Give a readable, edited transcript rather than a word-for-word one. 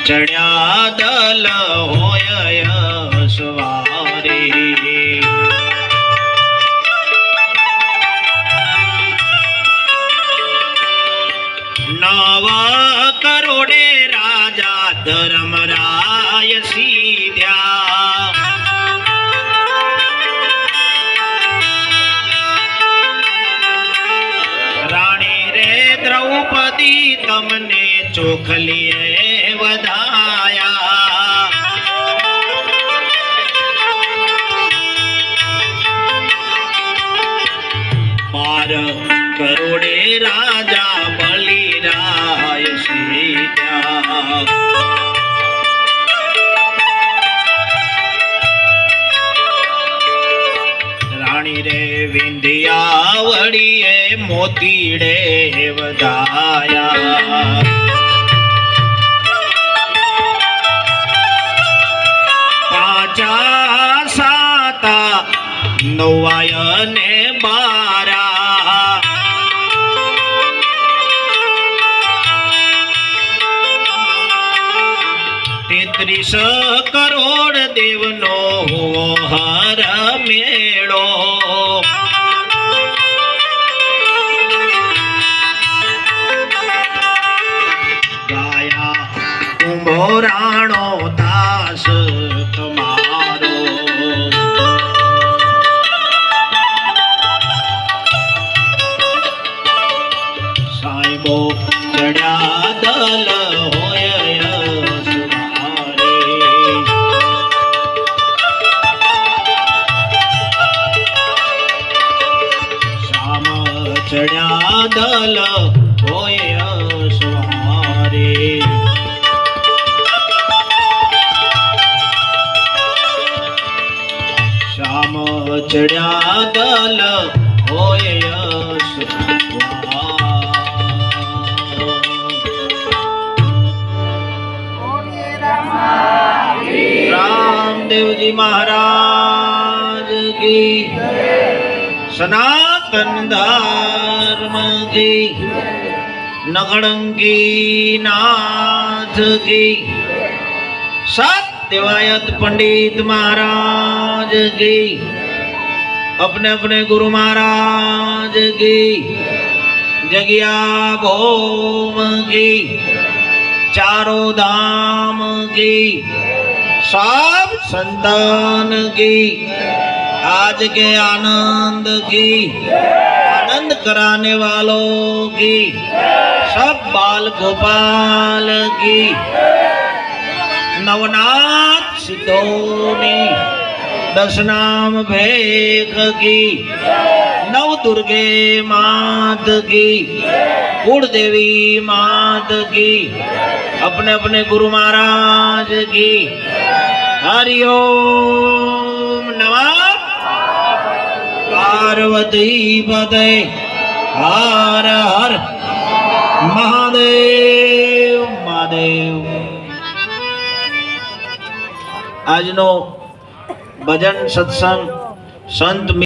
ચડ્યા દલ હોય સવારે નવ કરોડે રાજા ધર્મરાય સીધ્યા રાણી રે દ્રૌપદી તમને ચોખલીએ વધાયા બાર કરોડે રાજા બલિરાય સીધ્યા રાણી રે વિંધ્યાવળીએ મોતીડે વધાયા પાંચા સાતા નવાય ને બારા 33 કરોડ દેવનો હર મેળો ગાયા કુંભરાણો દાસ તમારો સાહેબો ચડ્યા દલ હોય ચડ્યા દલ હોય સવારે શ્યામ ચડ્યા દલ હોય રામદેવજી મહારાજ કી સનાતન ધર્મ કી નગડંકી નાથ કી सत्यवायत पंडित महाराज की अपने अपने गुरु महाराज की जगिया भौम की चारों धाम की सब संतान की आज के आनंद की आनंद कराने वालों की सब बाल गोपाल की नवनाथ सिद्धोनी दशनाम भेख की नव दुर्गे मात की कुलदेवी मात की अपने अपने गुरु महाराज की हरिओम नमः पार्वती पते हर हर महादेव महादेव આજનો ભજન સત્સંગ સંત